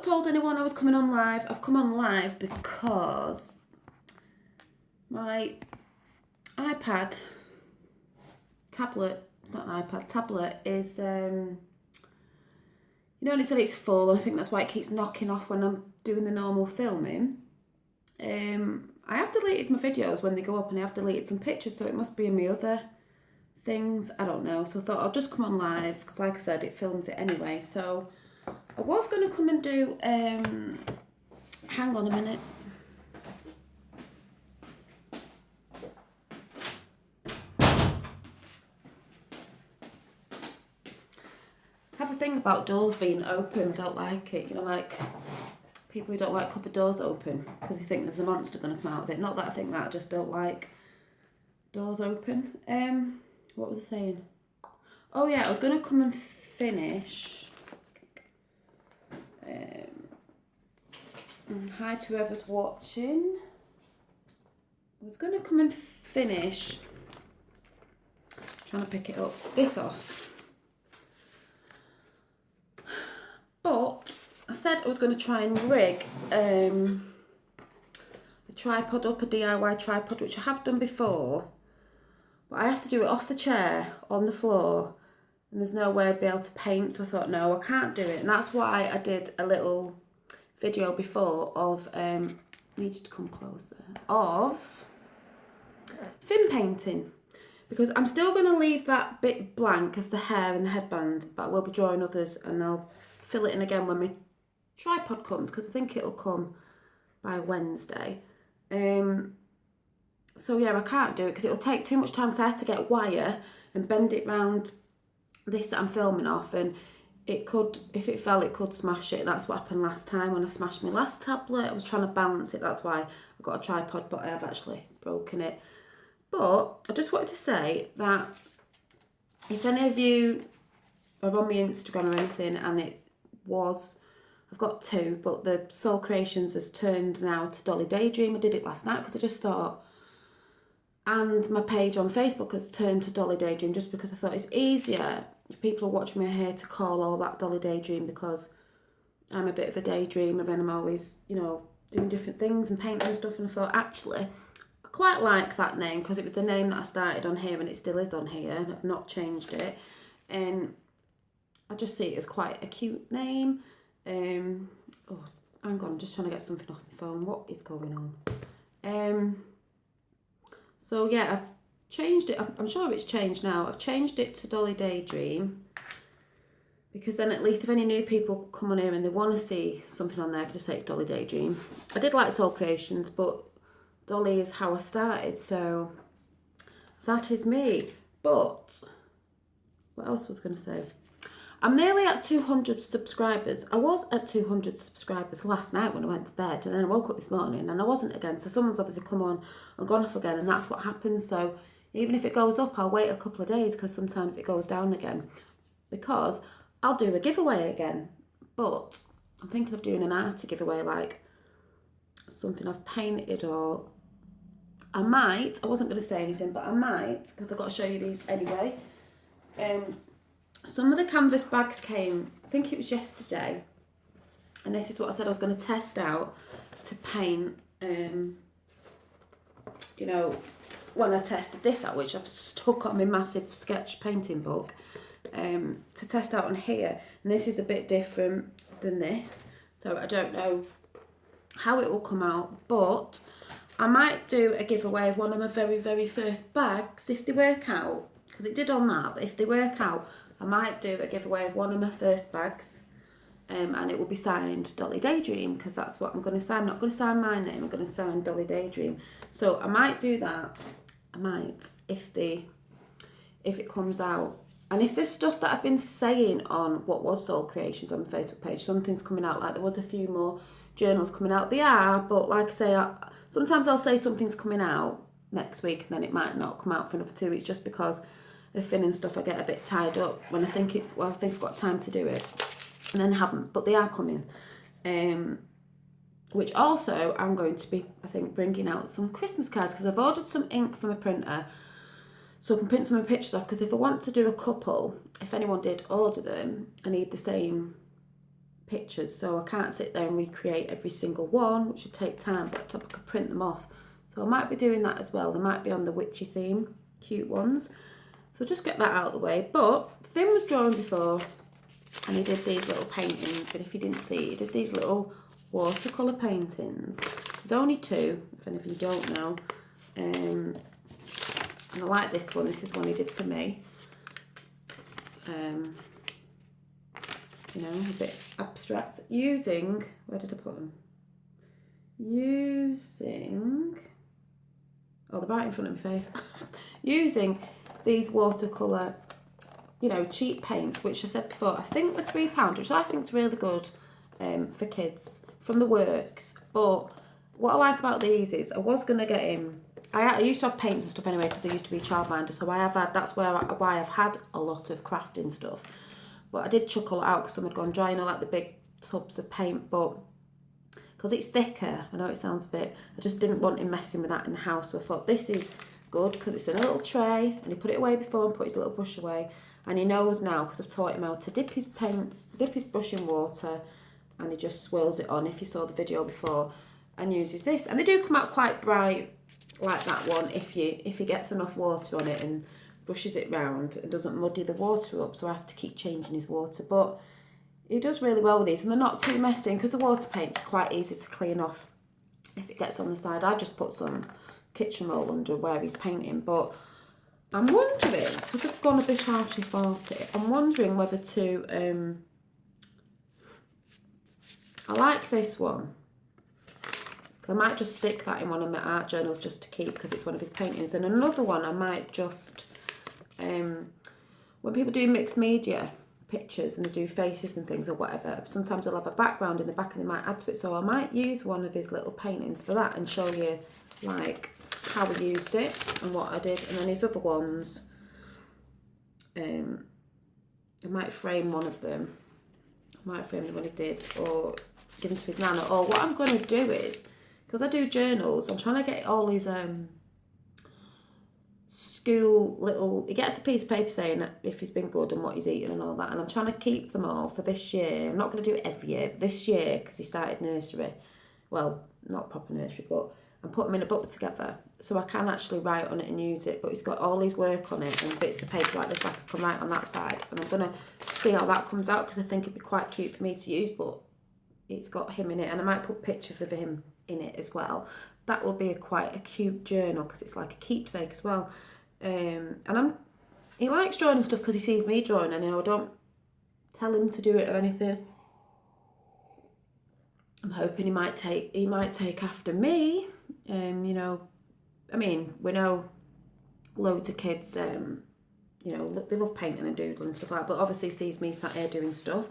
told anyone I was coming on live. I've come on live because my tablet, it's not an iPad, tablet is, when it said it's full, and I think that's why it keeps knocking off when I'm doing the normal filming. I have deleted my videos when they go up, and I have deleted some pictures, so it must be in my other things. I don't know. So I thought I'll just come on live, because like I said, it films it anyway. So I was going to come and do, hang on a minute. I have a thing about doors being open. I don't like it. Like people who don't like cupboard doors open because they think there's a monster going to come out of it. Not that I think that, I just don't like doors open. What was I saying? Oh yeah, I was going to come and finish. Hi to whoever's watching. I was going to come and finish. Trying to pick it up. This off. But I said I was going to try and rig a tripod up, a DIY tripod, which I have done before. But I have to do it off the chair, on the floor, and there's no way I'd be able to paint, so I thought, no, I can't do it. And that's why I did a little video before of, needed to come closer, of fin painting. Because I'm still going to leave that bit blank of the hair and the headband, but I will be drawing others, and I'll fill it in again when my tripod comes, because I think it'll come by Wednesday. So yeah, I can't do it because it'll take too much time, because I have to get wire and bend it round this that I'm filming off, and it could, if it fell, it could smash it. That's what happened last time when I smashed my last tablet. I was trying to balance it, that's why I got a tripod, but I have actually broken it. But I just wanted to say that if any of you are on my Instagram or anything, and it was, I've got two, but the Soul Creations has turned now to Dolly Daydream. I did it last night because I just thought, and my page on Facebook has turned to Dolly Daydream just because I thought it's easier if people are watching me here to call all that Dolly Daydream, because I'm a bit of a daydreamer and I'm always, doing different things and painting and stuff, and I thought actually I quite like that name because it was the name that I started on here and it still is on here and I've not changed it, and I just see it as quite a cute name. Oh, hang on, I'm just trying to get something off my phone. What is going on? So yeah, I've changed it. I'm sure it's changed now. I've changed it to Dolly Daydream, because then at least if any new people come on here and they want to see something on there, I can just say it's Dolly Daydream. I did like Soul Creations, but Dolly is how I started, so that is me. But what else was I going to say? I'm nearly at 200 subscribers. I was at 200 subscribers last night when I went to bed, and then I woke up this morning and I wasn't again. So someone's obviously come on and gone off again, and that's what happens. So even if it goes up, I'll wait a couple of days, because sometimes it goes down again, because I'll do a giveaway again. But I'm thinking of doing an Arty giveaway, like something I've painted, or I might, I wasn't going to say anything, but I might, because I've got to show you these anyway. Some of the canvas bags came, I think it was yesterday, and this is what I said I was going to test out to paint, when I tested this out, which I've stuck on my massive sketch painting book, to test out on here. And this is a bit different than this, so I don't know how it will come out, but I might do a giveaway of one of my very, very first bags if they work out, because it did on that, but if they work out, I might do a giveaway of one of my first bags, and it will be signed Dolly Daydream, because that's what I'm going to sign. I'm not going to sign my name, I'm going to sign Dolly Daydream. So I might do that. I might, if it comes out. And if there's stuff that I've been saying on what was Soul Creations on the Facebook page, something's coming out, like there was a few more journals coming out. They are, but like I say, sometimes I'll say something's coming out next week, and then it might not come out for another 2 weeks, just because of fin and stuff. I get a bit tied up when I think I've got time to do it, and then haven't, but they are coming. Which also I'm going to be, I think, bringing out some Christmas cards, because I've ordered some ink from a printer so I can print some pictures off, because if I want to do a couple, if anyone did order them, I need the same pictures, so I can't sit there and recreate every single one, which would take time, but I could print them off. So I might be doing that as well. They might be on the witchy theme, cute ones. So just get that out of the way. But Finn was drawing before, and he did these little paintings, and if you didn't see, he did these little watercolour paintings. There's only 2, if any of you don't know. And I like this one. This is one he did for me. You know, a bit abstract. Using, where did I put them? Using, oh, they're right in front of my face. Using these watercolour, you know, cheap paints, which I said before, I think were £3, which I think is really good for kids, from the works. But what I like about these is I was going to get him, I used to have paints and stuff anyway because I used to be a childminder, so I have had, that's why I've had a lot of crafting stuff. But I did chuck all it out because some had gone dry, you know, like the big tubs of paint, but because it's thicker, I know it sounds a bit, I just didn't want him messing with that in the house, so I thought this is good because it's in a little tray, and he put it away before and put his little brush away, and he knows now because I've taught him how to dip his paints, dip his brush in water, and he just swirls it on, if you saw the video before, and uses this, and they do come out quite bright like that one if he gets enough water on it and brushes it round and doesn't muddy the water up, so I have to keep changing his water. But he does really well with these, and they're not too messy, because the water paint's quite easy to clean off if it gets on the side. I just put some kitchen roll under where he's painting. But I'm wondering, because I've gone a bit arty-farty, I'm wondering whether to I like this one. I might just stick that in one of my art journals just to keep, because it's one of his paintings. And another one I might just, when people do mixed media pictures and they do faces and things or whatever, sometimes they'll have a background in the back and they might add to it. So I might use one of his little paintings for that and show you like how we used it and what I did. And then his other ones, I might frame one of them. I might frame the one he did, or give them to his nana. Or what I'm going to do is, because I do journals, I'm trying to get all his school little, he gets a piece of paper saying if he's been good and what he's eaten and all that, and I'm trying to keep them all for this year. I'm not going to do it every year, but this year, because he started nursery, well, not proper nursery, but I'm putting them in a book together so I can actually write on it and use it. But he's got all his work on it and bits of paper like this, like I can write on that side, and I'm going to see how that comes out, because I think it'd be quite cute for me to use, but it's got him in it, and I might put pictures of him in it as well. That will be quite a cute journal, because it's like a keepsake as well. And he likes drawing and stuff because he sees me drawing, and you know, I don't tell him to do it or anything. I'm hoping he might take after me. You know, I mean, we know loads of kids, you know, they love painting and doodling and stuff like that, but obviously sees me sat here doing stuff.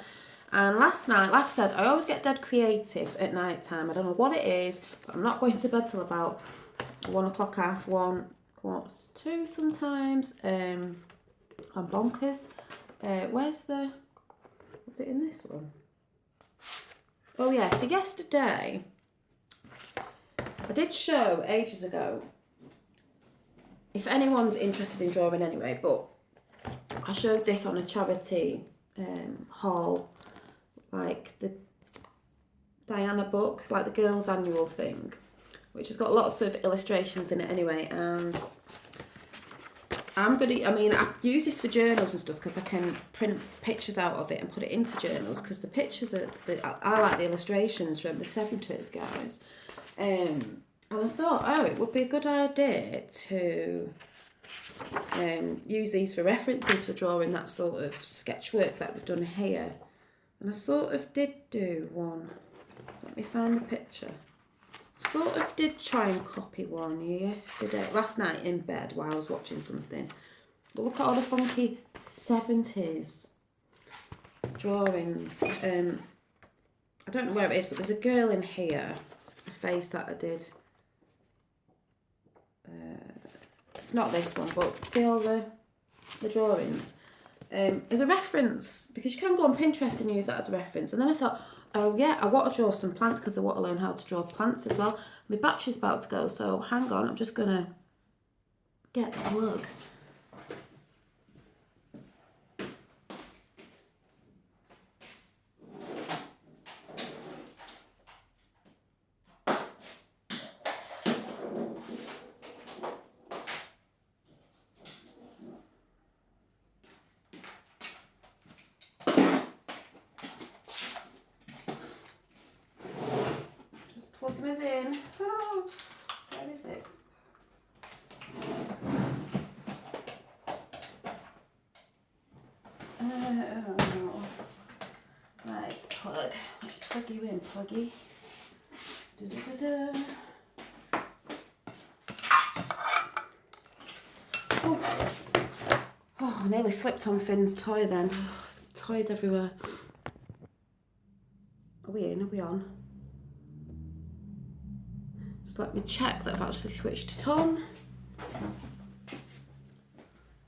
And last night, like I said, I always get dead creative at night time. I don't know what it is, but I'm not going to bed till about 1 o'clock, 1:30, 2 sometimes. I'm bonkers. Was it in this one? Oh yeah, so yesterday, I did show ages ago, if anyone's interested in drawing anyway, but I showed this on a charity haul, like the Diana book, like the girls' annual thing, which has got lots of illustrations in it anyway. And I use this for journals and stuff, because I can print pictures out of it and put it into journals, because the pictures I like the illustrations from the 70s, guys. And I thought, it would be a good idea to use these for references for drawing that sort of sketch work that we've done here. And I sort of did do one. Let me find the picture. Sort of did try and copy one last night in bed while I was watching something. But look at all the funky 70s drawings. I don't know where it is, but there's a girl in here, a face that I did. It's not this one, but see all the drawings. As a reference, because you can go on Pinterest and use that as a reference. And then I thought, oh yeah, I want to draw some plants, because I want to learn how to draw plants as well. My battery's about to go, so hang on, I'm just going to get the plug. Right, plug. Let's plug you in, pluggy. Da-da-da-da. Oh, I nearly slipped on Finn's toy then. Oh, toys everywhere. Are we in? Are we on? Just let me check that I've actually switched it on.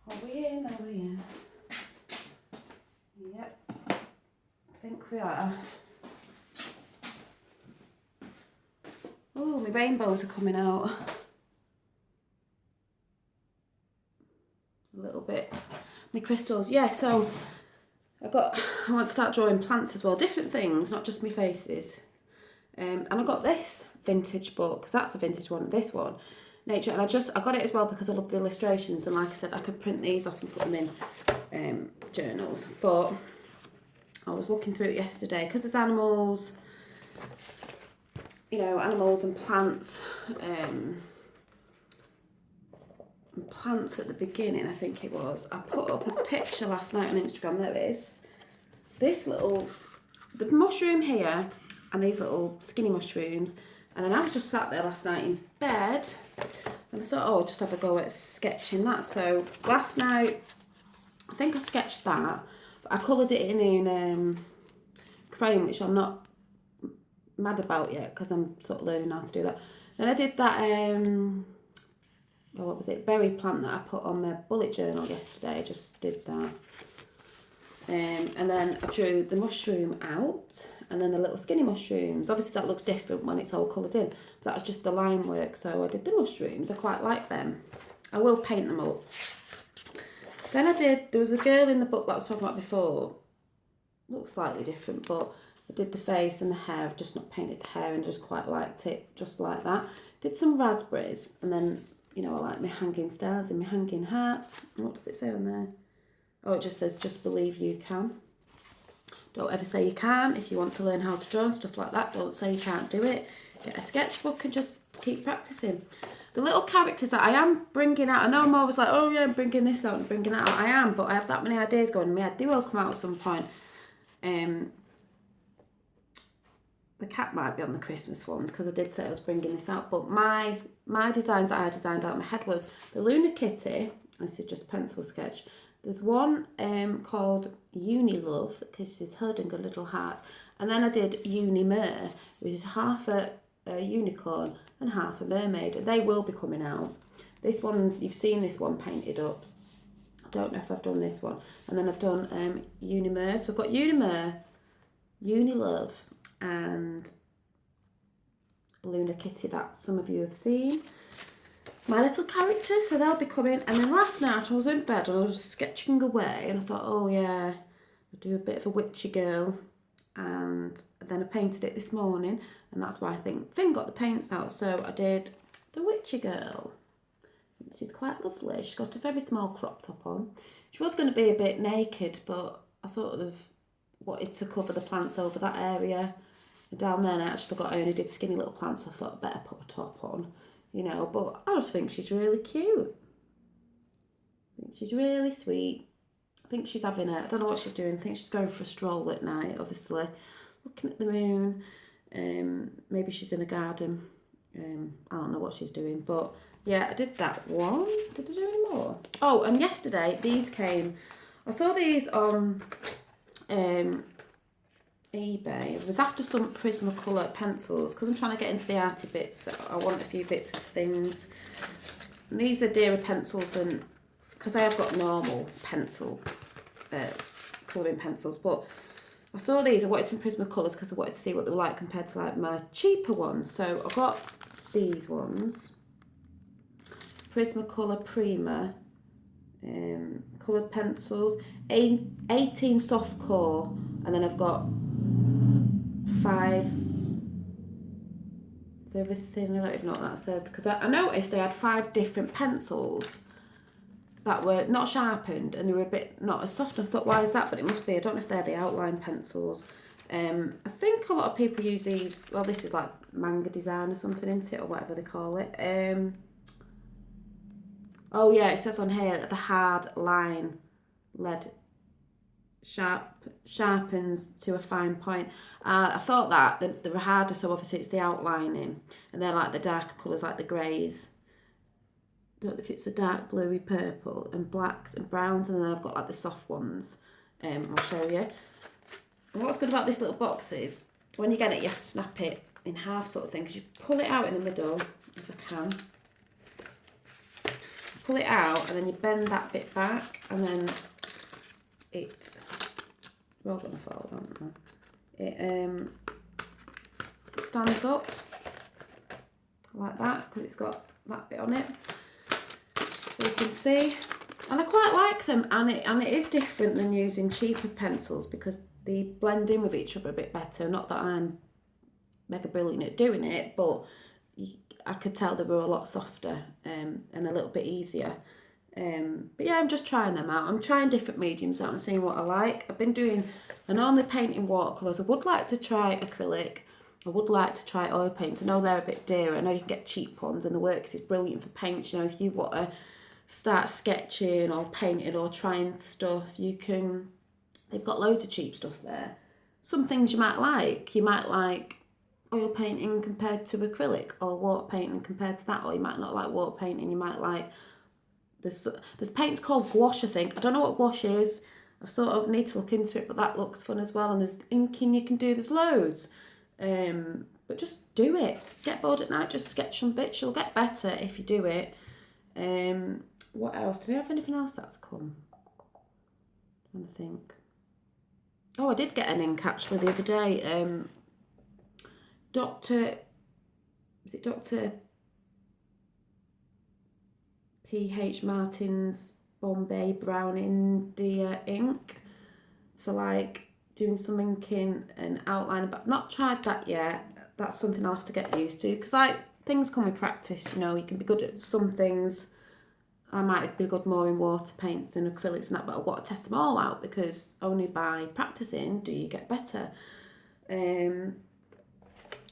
Are we in? Are we in? Yep. I think we are. Oh, my rainbows are coming out. A little bit. My crystals. Yeah, so I want to start drawing plants as well. Different things, not just my faces. And I got this vintage book, because that's a vintage one, this one. Nature, and I got it as well because I love the illustrations, and like I said, I could print these off and put them in journals. But I was looking through it yesterday because there's animals, animals and plants. Plants at the beginning, I think it was. I put up a picture last night on Instagram. There is this the mushroom here, and these little skinny mushrooms. And then I was just sat there last night in bed, and I thought, I'll just have a go at sketching that. So last night, I think I sketched that, but I coloured it in crayon, which I'm not mad about yet, because I'm sort of learning how to do that. Then I did that, what was it, berry plant that I put on my bullet journal yesterday. I just did that. And then I drew the mushroom out, and then the little skinny mushrooms. Obviously that looks different when it's all coloured in. That was just the line work, so I did the mushrooms. I quite like them. I will paint them up. Then there was a girl in the book that I was talking about before. Looks slightly different, but I did the face and the hair. I've just not painted the hair, and just quite liked it, just like that. Did some raspberries, and then, I like my hanging stars and my hanging hearts. And what does it say on there? Oh, it just says, just believe you can. Don't ever say you can't. If you want to learn how to draw and stuff like that, don't say you can't do it. Get a sketchbook and just keep practicing. The little characters that I am bringing out, I know I'm always like, oh yeah, I'm bringing this out and bringing that out. I am, but I have that many ideas going in my head. They will come out at some point. The cat might be on the Christmas ones, because I did say I was bringing this out. But my designs that I designed out of my head was the Lunar Kitty. This is just pencil sketch. There's one called Uni Love, because she's holding a little heart. And then I did Uni Mer, which is half a unicorn and half a mermaid. And they will be coming out. This one's, you've seen this one painted up. I don't know if I've done this one. And then I've done Uni Mer. So I've got Uni Mer, Uni Love, and Lunar Kitty that some of you have seen. My little characters, so they'll be coming. And then last night I was in bed and I was sketching away, and I thought, oh yeah, I'll do a bit of a witchy girl. And then I painted it this morning, and that's why I think Finn got the paints out. So I did the witchy girl. She's quite lovely. She's got a very small crop top on. She was going to be a bit naked, but I sort of wanted to cover the plants over that area. Down there, and I actually forgot I only did skinny little plants, so I thought I'd better put a top on, but I just think she's really cute. I think she's really sweet. I think she's having I don't know what she's doing. I think she's going for a stroll at night, obviously. Looking at the moon. Maybe she's in a garden. I don't know what she's doing, but yeah, I did that one. Did I do any more? Oh, and yesterday, these came. I saw these on eBay. It was after some Prismacolor pencils, because I'm trying to get into the arty bits. So I want a few bits of things. And these are dearer pencils than, because I have got normal pencil, colouring pencils, but I saw these. I wanted some Prismacolors because I wanted to see what they were like compared to like my cheaper ones. So I got these ones, Prismacolor Prima, coloured pencils, 18 soft core, and then I've got 5 very thin. I don't even know what that says, because I noticed I had 5 different pencils that were not sharpened, and they were a bit not as soft. And I thought, why is that? But it must be, I don't know if they're the outline pencils. I think a lot of people use these. Well, this is like manga design or something, isn't it, or whatever they call it. Oh yeah, it says on here the hard line lead sharpens to a fine point. I thought that they were harder, so obviously it's the outlining, and they're like the darker colours, like the greys. Don't know if it's a dark bluey purple and blacks and browns, and then I've got like the soft ones. I'll show you. And what's good about this little box is when you get it, you have to snap it in half, sort of thing, because you pull it out in the middle, if I can. Pull it out, and then you bend that bit back, and then we're all going to fall, aren't we? It stands up like that, because it's got that bit on it. So you can see, and I quite like them, and it is different than using cheaper pencils because they blend in with each other a bit better. Not that I'm mega brilliant at doing it, but I could tell they were a lot softer and a little bit easier. But yeah, I'm just trying them out. I'm trying different mediums out and seeing what I like. I normally paint in watercolours. I would like to try acrylic. I would like to try oil paints. I know they're a bit dearer. I know you can get cheap ones, and the Works is brilliant for paints. You know, if you want to start sketching or painting or trying stuff, you can. They've got loads of cheap stuff there. Some things you might like. You might like oil painting compared to acrylic, or water painting compared to that, or you might not like water painting. You might like there's paints called gouache, I think. I don't know what gouache is. I sort of need to look into it, but that looks fun as well. And there's inking you can do. There's loads. But just do it. Get bored at night, just sketch some bits. You'll get better if you do it. What else? Did I have anything else that's come? I'm trying to think. Oh, I did get an ink actually the other day. Dr. P.H. Martin's Bombay Brown India ink for like doing some inking and outlining, but I've not tried that yet. That's something I'll have to get used to, because like things come with practice, you know. You can be good at some things. I might be good more in water paints and acrylics and that, but I want to test them all out, because only by practicing do you get better.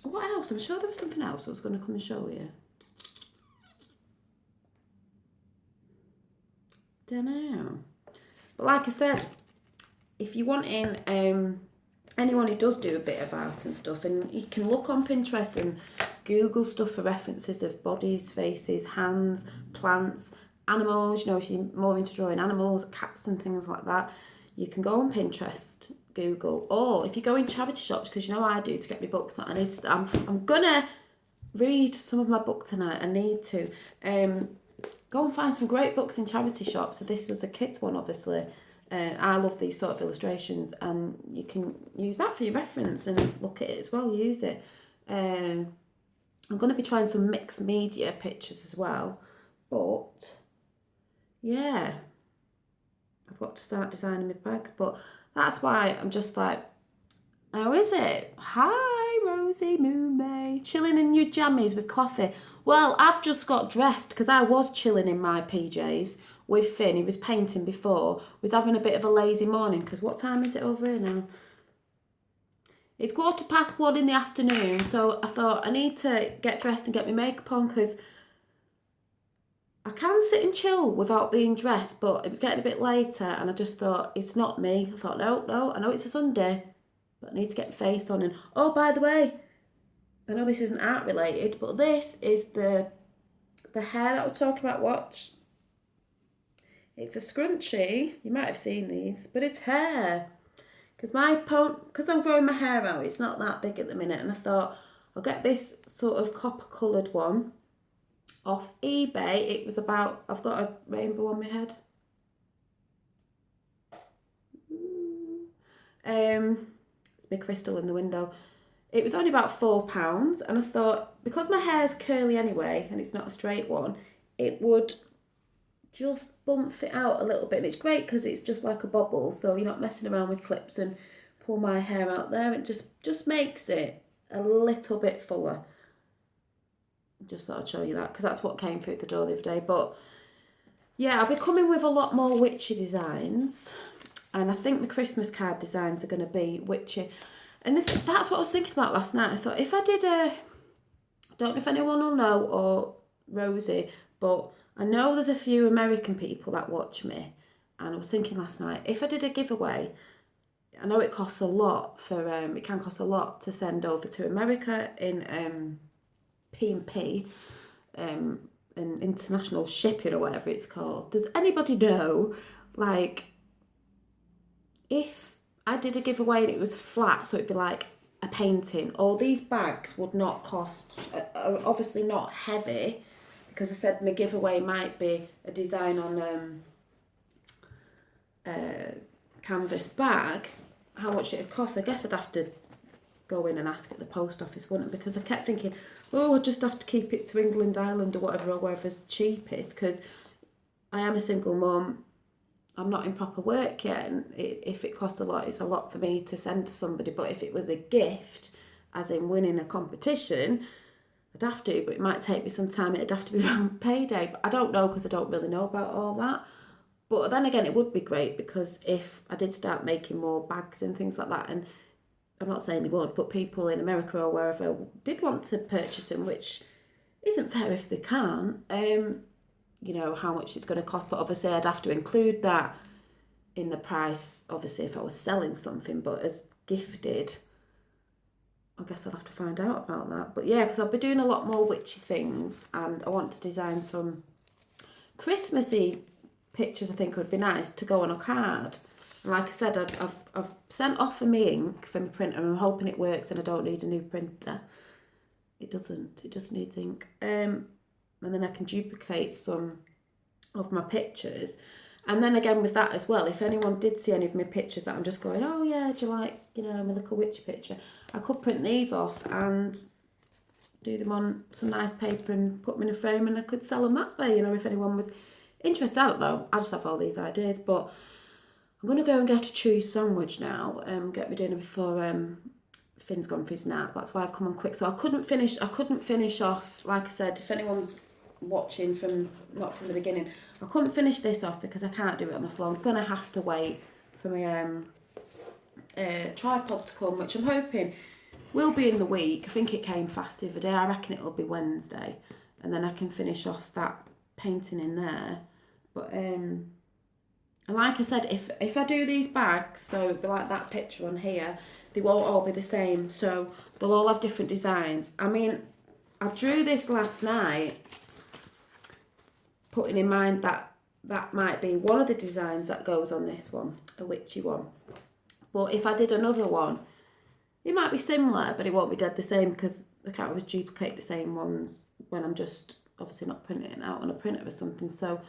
What else? I'm sure there was something else I was going to come and show you. Don't know. But like I said, if you want in anyone who does do a bit of art and stuff, and you can look on Pinterest and Google stuff for references of bodies, faces, hands, plants, animals. You know, if you're more into drawing animals, cats and things like that, you can go on Pinterest, Google, or if you go in charity shops, because you know I do to get my books that I need to, I'm gonna read some of my book tonight. I need to go and find some great books in charity shops. So this was a kids one, obviously. I love these sort of illustrations, and you can use that for your reference and look at it as well, use it. I'm going to be trying some mixed media pictures as well, but yeah, I've got to start designing my bags, but that's why I'm just like, how is it? Hi, Rosie Moon May. Chilling in your jammies with coffee. Well, I've just got dressed because I was chilling in my PJs with Finn. He was painting before. Was having a bit of a lazy morning, because what time is it over here now? It's 1:15 in the afternoon, so I thought I need to get dressed and get my makeup on, because I can sit and chill without being dressed, but it was getting a bit later, and I just thought, it's not me. I thought, no, I know it's a Sunday, but I need to get my face on. And oh, by the way, I know this isn't art related, but this is the hair that I was talking about. Watch. It's a scrunchie. You might have seen these, but it's hair. Because I'm growing my hair out, it's not that big at the minute, and I thought I'll get this sort of copper coloured one off eBay. It was about, I've got a rainbow on my head. It's my crystal in the window. It was only about £4, and I thought, because my hair's curly anyway and it's not a straight one, it would just bump it out a little bit. And it's great because it's just like a bobble, so you're not messing around with clips and pull my hair out there. It just makes it a little bit fuller. Just thought I'd show you that, because that's what came through the door the other day. But yeah, I'll be coming with a lot more witchy designs, and I think my Christmas card designs are going to be witchy. And that's what I was thinking about last night. I thought, if I did I don't know if anyone will know, or Rosie, but I know there's a few American people that watch me, and I was thinking last night, if I did a giveaway I know it costs a lot for, it can cost a lot to send over to America in P&P, an international shipping or whatever it's called. Does anybody know, like, if I did a giveaway and it was flat, so it'd be like a painting, all these bags would not cost, obviously not heavy, because I said my giveaway might be a design on canvas bag. How much it would cost? I guess I'd have to go in and ask at the post office, wouldn't it? Because I kept thinking, oh, I'd just have to keep it to England, Ireland or whatever, or wherever's cheapest, because I am a single mum. I'm not in proper work yet, and if it costs a lot, it's a lot for me to send to somebody. But if it was a gift, as in winning a competition, I'd have to, but it might take me some time. It'd have to be around payday. But I don't know, because I don't really know about all that. But then again, it would be great, because if I did start making more bags and things like that, and I'm not saying they would, but people in America or wherever did want to purchase them, which isn't fair if they can't, you know, how much it's going to cost. But obviously I'd have to include that in the price, obviously, if I was selling something. But as gifted, I guess I'll have to find out about that. But yeah, because I'll be doing a lot more witchy things, and I want to design some Christmassy pictures. I think would be nice to go on a card. And like I said, I've sent off for me ink for my printer, and I'm hoping it works and I don't need a new printer. It doesn't. It just needs ink. And then I can duplicate some of my pictures. And then again with that as well, if anyone did see any of my pictures that I'm just going, oh yeah, do you like, you know, my little witch picture, I could print these off and do them on some nice paper and put them in a frame, and I could sell them that way, you know, if anyone was interested. I don't know, I just have all these ideas. But I'm going to go and get a cheese sandwich now, get me dinner before Finn's gone for his nap. That's why I've come on quick. So I couldn't finish off, like I said, if anyone's watching not from the beginning, I couldn't finish this off because I can't do it on the floor. I'm going to have to wait for my tripod to come, which I'm hoping will be in the week. I think it came fast the other day. I reckon it'll be Wednesday, and then I can finish off that painting in there. But and like I said, if I do these bags, so it'll be like that picture on here, they won't all be the same. So they'll all have different designs. I mean, I drew this last night, putting in mind that that might be one of the designs that goes on this one, a witchy one. But if I did another one, it might be similar, but it won't be dead the same, because I can't always duplicate the same ones when I'm just obviously not printing it out on a printer or something. So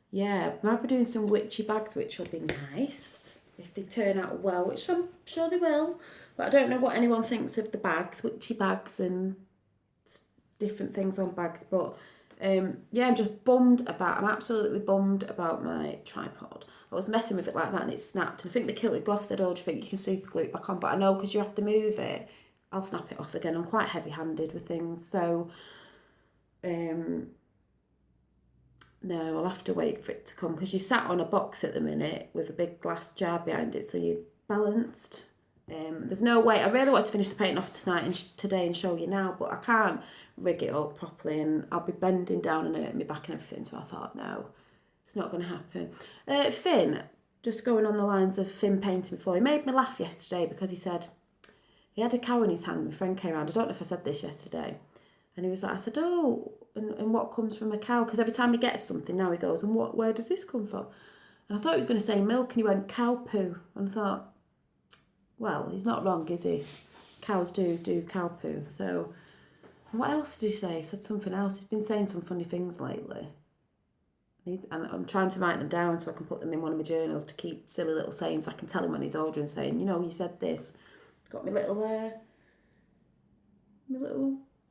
yeah, I might be doing some witchy bags, which will be nice if they turn out well, which I'm sure they will. But I don't know what anyone thinks of the bags, witchy bags and different things on bags. But yeah, I'm absolutely bummed about my tripod. I was messing with it like that and it snapped. And I think the Kilted Goth said, oh, do you think you can super glue it back on? But I know, because you have to move it, I'll snap it off again. I'm quite heavy-handed with things. So no, I'll have to wait for it to come, because you sat on a box at the minute with a big glass jar behind it, so you're balanced. There's no way. I really want to finish the painting off tonight and today and show you now, but I can't rig it up properly, and I'll be bending down and hurting my back and everything. So I thought, no, it's not going to happen. Finn, just going on the lines of Finn painting before, he made me laugh yesterday because he said he had a cow in his hand. My friend came around. I don't know if I said this yesterday. And he was like, I said, oh, and what comes from a cow? Because every time he gets something now he goes, and where does this come from? And I thought he was going to say milk, and he went, cow poo. And I thought, well, he's not wrong, is he? Cows do cow poo. So, what else did he say? He said something else. He's been saying some funny things lately. And I'm trying to write them down so I can put them in one of my journals to keep silly little sayings. I can tell him when he's older and saying, you know, you said this. Got my little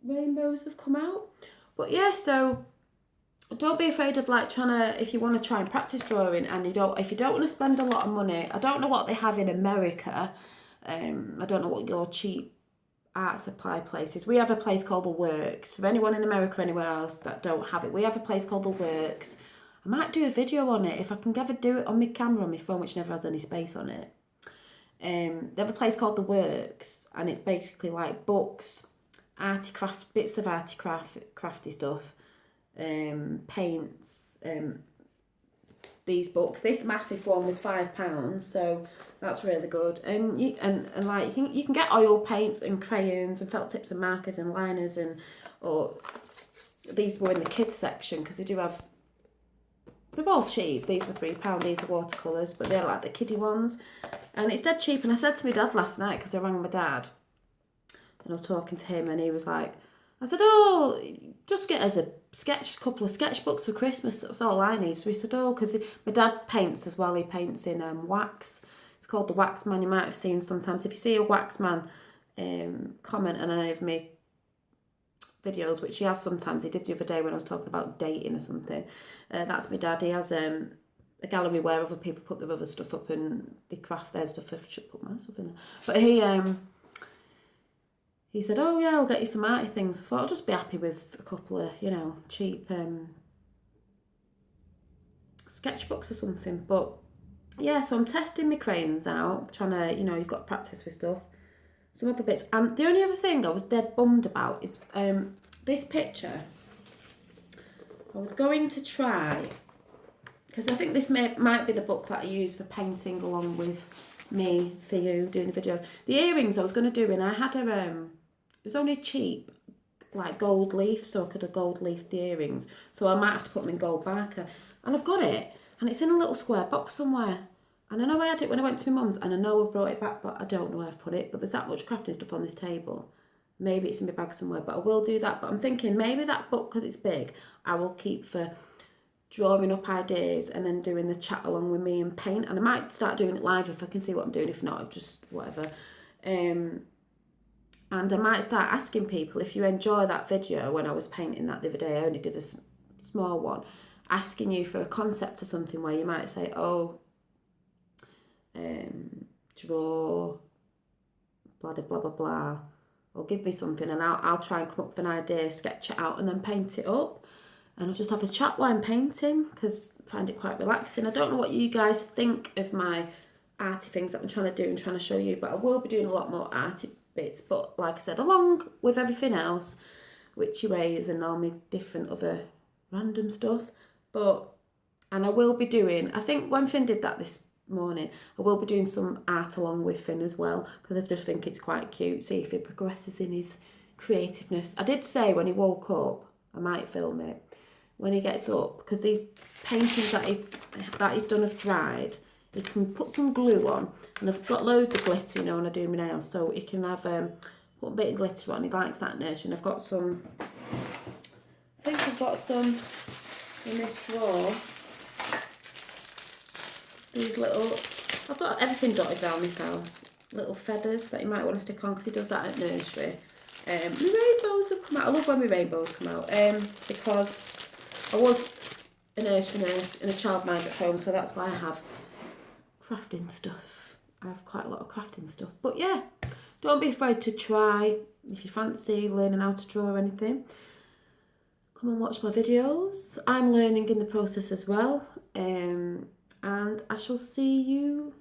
rainbows have come out. But yeah, so don't be afraid of like trying to, if you want to try and practice drawing, and if you don't want to spend a lot of money, I don't know what they have in America. I don't know what your cheap art supply places. We have a place called The Works. For anyone in America or anywhere else that don't have it, we have a place called The Works. I might do a video on it if I can ever do it on my camera on my phone, which never has any space on it. They have a place called The Works, and it's basically like books, bits of crafty stuff, paints, these books. This massive one was £5, so that's really good. And like you can get oil paints and crayons and felt tips and markers and liners or these were in the kids section because they do have. They're all cheap. These were £3. These are watercolours, but they're like the kiddie ones, and it's dead cheap. And I said to my dad last night because I rang my dad, and I was talking to him, and he was like, I said, oh, just get us a couple of sketchbooks for Christmas. That's all I need. So he said, oh, because my dad paints as well. He paints in wax. It's called the Wax Man. You might have seen sometimes. If you see a wax man comment on any of my videos, which he has sometimes. He did the other day when I was talking about dating or something. That's my dad. He has a gallery where other people put their other stuff up and they craft their stuff. I should put my stuff in there. But he said, oh yeah, I'll get you some arty things. I thought I'll just be happy with a couple of, cheap sketchbooks or something. But yeah, so I'm testing my crayons out, trying to, you've got to practice with stuff. Some other bits. And the only other thing I was dead bummed about is this picture. I was going to try, because I think this might be the book that I use for painting along with me for you doing the videos. The earrings I was going to do, and I had it was only cheap, like gold leaf, so I could have gold leafed the earrings. So I might have to put them in gold marker. And I've got it, and it's in a little square box somewhere. And I know I had it when I went to my mum's, and I know I brought it back, but I don't know where I've put it. But there's that much crafting stuff on this table. Maybe it's in my bag somewhere, but I will do that. But I'm thinking maybe that book, because it's big, I will keep for drawing up ideas and then doing the chat along with me and paint. And I might start doing it live if I can see what I'm doing. If not, I've just whatever. And I might start asking people, if you enjoy that video when I was painting that the other day, I only did a small one, asking you for a concept or something where you might say, oh, draw, blah, blah, blah, blah, blah, or give me something, and I'll try and come up with an idea, sketch it out and then paint it up. And I'll just have a chat while I'm painting because I find it quite relaxing. I don't know what you guys think of my arty things that I'm trying to do and trying to show you, but I will be doing a lot more arty bits, but like I said, along with everything else, witchy ways and all my different other random stuff. And I will be doing, I think when Finn did that this morning, I will be doing some art along with Finn as well, because I just think it's quite cute, see if he progresses in his creativeness. I did say when he woke up, I might film it when he gets up, because these paintings that he's done have dried. He can put some glue on, and I've got loads of glitter, when I do my nails, so he can have put a bit of glitter on. He likes that nursery, and I've got some, I think I've got some in this drawer. These little, I've got everything dotted down this house. Little feathers that you might want to stick on, because he does that at nursery. My rainbows have come out. I love when my rainbows come out, because I was a nursery nurse in a childminder at home, so that's why I have crafting stuff. I have quite a lot of crafting stuff. But yeah, don't be afraid to try. If you fancy learning how to draw or anything, come and watch my videos. I'm learning in the process as well. And I shall see you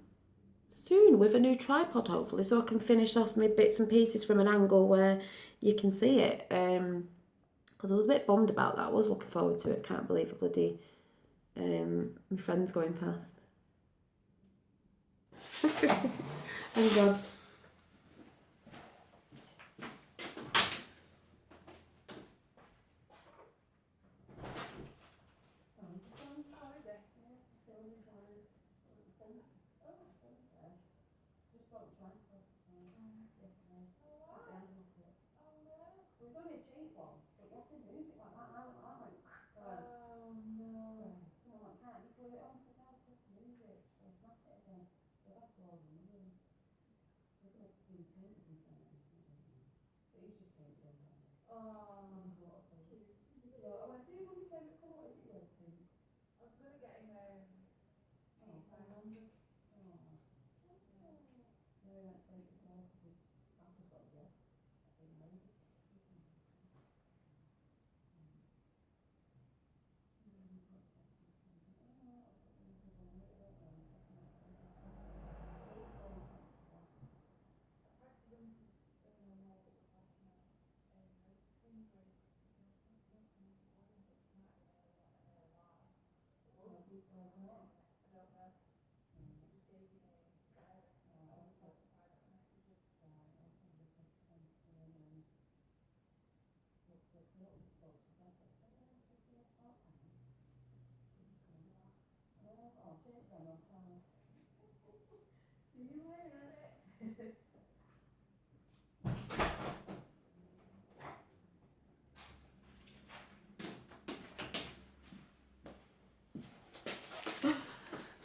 soon with a new tripod, hopefully, so I can finish off my bits and pieces from an angle where you can see it. Because I was a bit bummed about that. I was looking forward to it. Can't believe it, bloody my friend's going past. Hang on.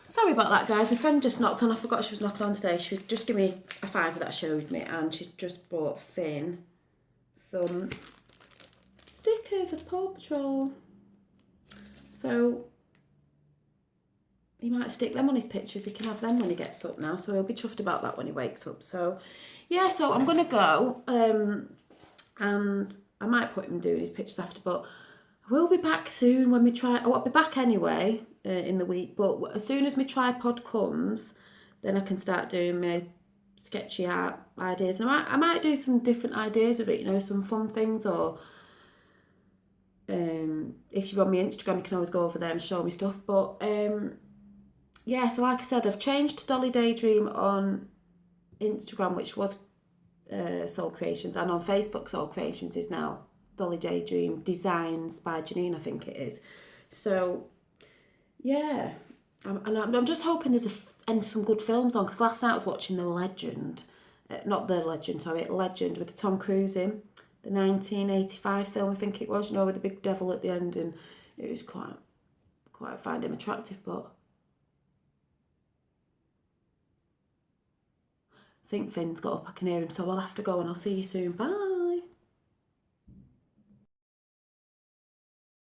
Sorry about that, guys. My friend just knocked on. I forgot she was knocking on today. She was just giving me a fiver that showed me, and she's just brought Finn some stickers of Paw Patrol. So he might stick them on his pictures. He can have them when he gets up now. So he'll be chuffed about that when he wakes up. So yeah, so I'm going to go. And I might put him doing his pictures after, but I will be back soon when we try. Oh, I'll be back anyway in the week. But as soon as my tripod comes, then I can start doing my sketchy art ideas. And I might do some different ideas with it, you know, some fun things. Or if you're on my Instagram, you can always go over there and show me stuff. But yeah, so like I said, I've changed to Dolly Daydream on Instagram, which was Soul Creations, and on Facebook Soul Creations is now Dolly Daydream Designs by Janine, I think it is. So yeah, I'm just hoping there's and some good films on, because last night I was watching Legend with Tom Cruise in, the 1985 film, I think it was, you know, with the big devil at the end, and it was quite find him attractive, but I think Finn's got up, I can hear him, so I'll have to go, and I'll see you soon. Bye.